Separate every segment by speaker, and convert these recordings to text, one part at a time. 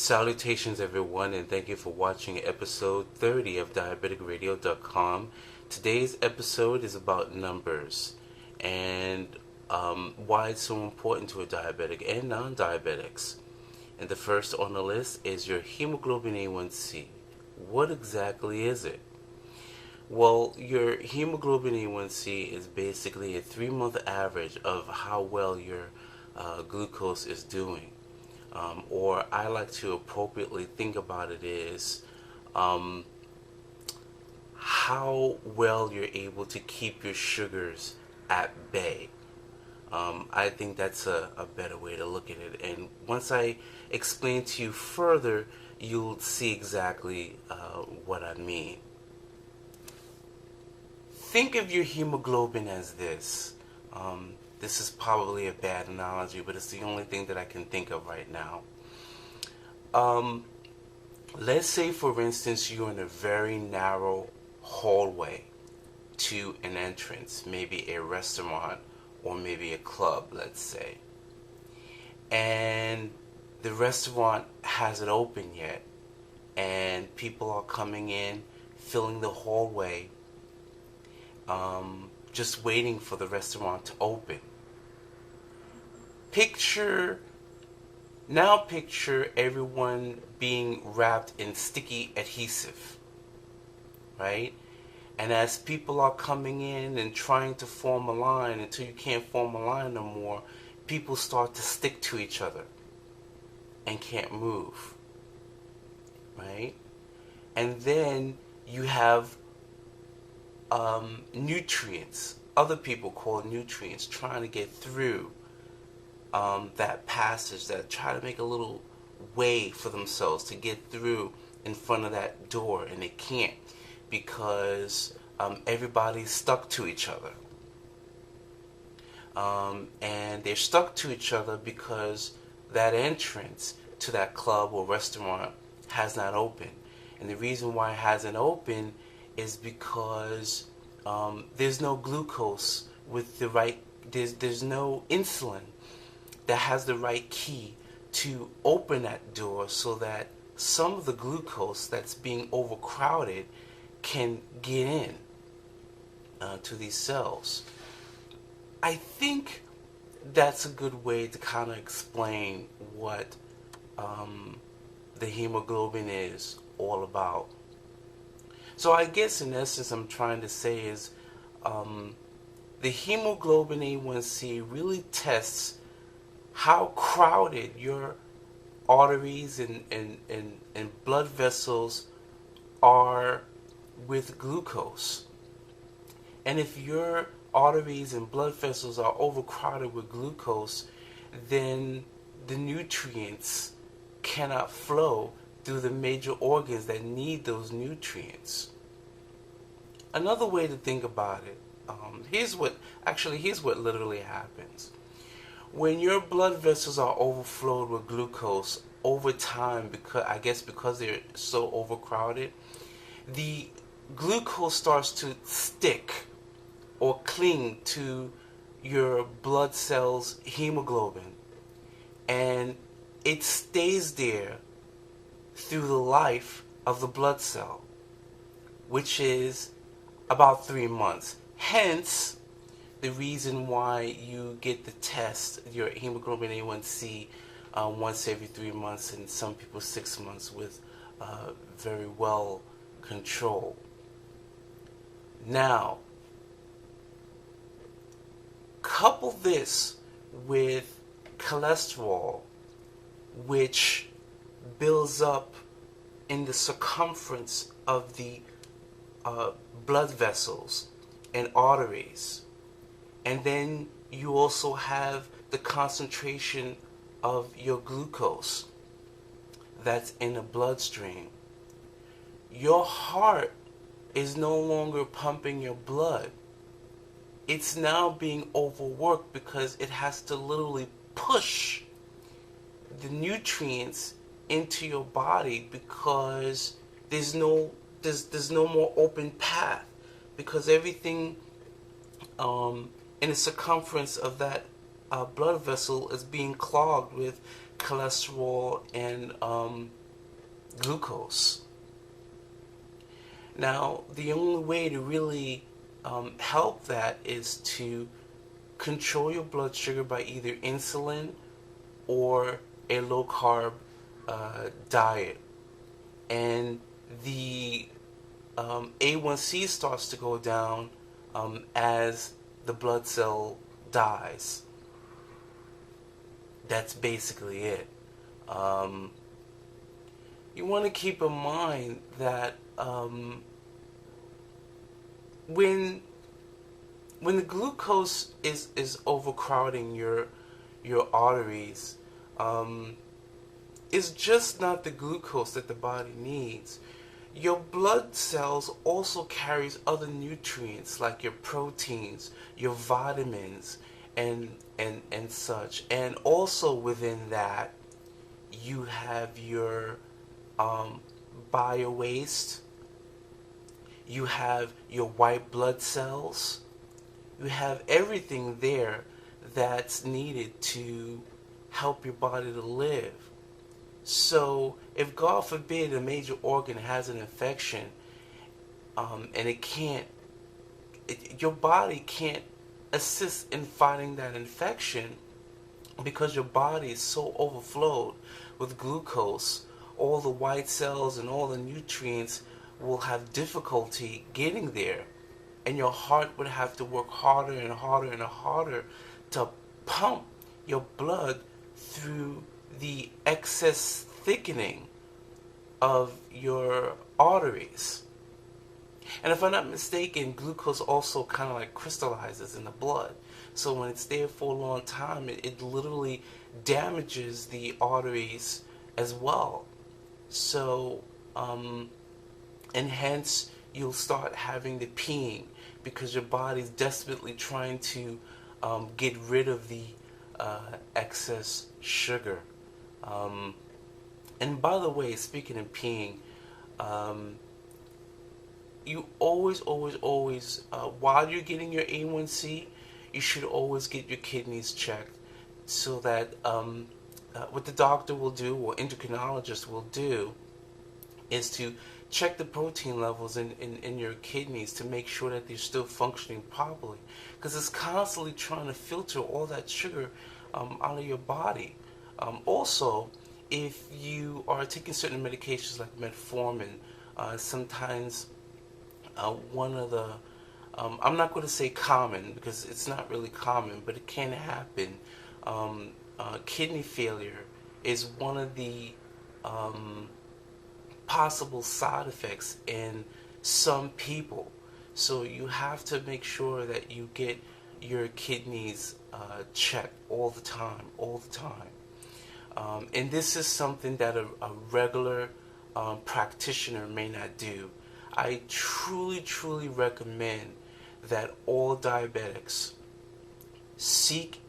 Speaker 1: Salutations, everyone, and thank you for watching episode 30 of DiabeticRadio.com. Today's episode is about numbers and why it's so important to a diabetic and non-diabetics. And the first on the list is your hemoglobin A1C. What exactly is it? Well, your hemoglobin A1C is basically a 3-month average of how well your glucose is doing. Or I like to appropriately think about it is how well you're able to keep your sugars at bay. I think that's a better way to look at it. And once I explain to you further, you'll see exactly what I mean. Think of your hemoglobin as this. This is probably a bad analogy, but it's the only thing that I can think of right now. Let's say, for instance, you're in a very narrow hallway to an entrance, maybe a restaurant or maybe a club, let's say. And the restaurant hasn't opened yet, and people are coming in, filling the hallway, just waiting for the restaurant to open. Picture everyone being wrapped in sticky adhesive, right? And as people are coming in and trying to form a line until you can't form a line no more, people start to stick to each other and can't move, right? And then you have nutrients, other people call nutrients, trying to get through that passage, that try to make a little way for themselves to get through in front of that door, and they can't because everybody's stuck to each other. And they're stuck to each other because that entrance to that club or restaurant has not opened. And the reason why it hasn't opened is because there's no glucose with the right, there's no insulin that has the right key to open that door so that some of the glucose that's being overcrowded can get in to these cells. I think that's a good way to kind of explain what the hemoglobin is all about. So I guess in essence I'm trying to say is the hemoglobin A1C really tests how crowded your arteries and blood vessels are with glucose. And if your arteries and blood vessels are overcrowded with glucose, then the nutrients cannot flow through the major organs that need those nutrients. Another way to think about it, here's what literally happens. When your blood vessels are overflowed with glucose over time, because they're so overcrowded, the glucose starts to stick or cling to your blood cells' hemoglobin, and it stays there through the life of the blood cell, which is about 3 months. Hence, the reason why you get the test, your hemoglobin A1C, once every 3 months, and some people 6 months, with very well control. Now, couple this with cholesterol, which builds up in the circumference of the blood vessels and arteries. And then you also have the concentration of your glucose that's in the bloodstream. Your heart is no longer pumping your blood. It's now being overworked because it has to literally push the nutrients into your body because there's no more open path, because everything in the circumference of that blood vessel is being clogged with cholesterol and glucose. Now, the only way to really help that is to control your blood sugar by either insulin or a low carb diet. And the A1C starts to go down as the blood cell dies. That's basically it. You want to keep in mind that when the glucose is overcrowding your arteries, it's just not the glucose that the body needs. Your blood cells also carries other nutrients like your proteins, your vitamins, and such. And also within that, you have your bio waste. You have your white blood cells. You have everything there that's needed to help your body to live. So if God forbid a major organ has an infection, and your body can't assist in fighting that infection because your body is so overflowed with glucose, all the white cells and all the nutrients will have difficulty getting there. And your heart would have to work harder and harder and harder to pump your blood through the excess thickening of your arteries. And if I'm not mistaken, glucose also kind of like crystallizes in the blood. So when it's there for a long time, it literally damages the arteries as well. So, and hence you'll start having the peeing because your body's desperately trying to get rid of the excess sugar. And by the way, speaking of peeing, you always, while you're getting your A1C, you should always get your kidneys checked so that what the doctor will do, or endocrinologist will do, is to check the protein levels in your kidneys to make sure that they're still functioning properly. Because it's constantly trying to filter all that sugar out of your body. Also, if you are taking certain medications like metformin, sometimes one of the, I'm not going to say common because it's not really common, but it can happen. Kidney failure is one of the possible side effects in some people. So you have to make sure that you get your kidneys checked all the time. And this is something that a regular practitioner may not do. I truly recommend that all diabetics seek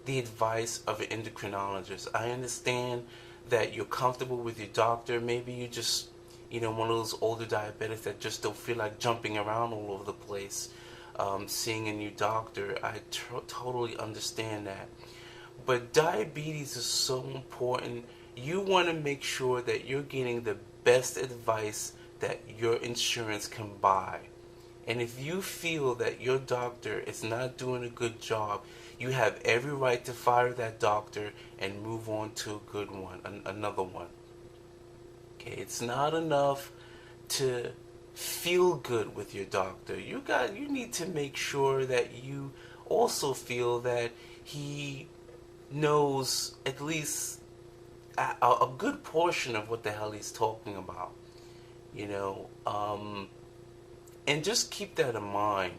Speaker 1: the advice of an endocrinologist. I understand that you're comfortable with your doctor. Maybe you just, one of those older diabetics that just don't feel like jumping around all over the place, seeing a new doctor. I totally understand that. But diabetes is so important. You want to make sure that you're getting the best advice that your insurance can buy. And if you feel that your doctor is not doing a good job, you have every right to fire that doctor and move on to a good one, another one. Okay, it's not enough to feel good with your doctor. You need to make sure that you also feel that he knows at least a good portion of what the hell he's talking about. And just keep that in mind.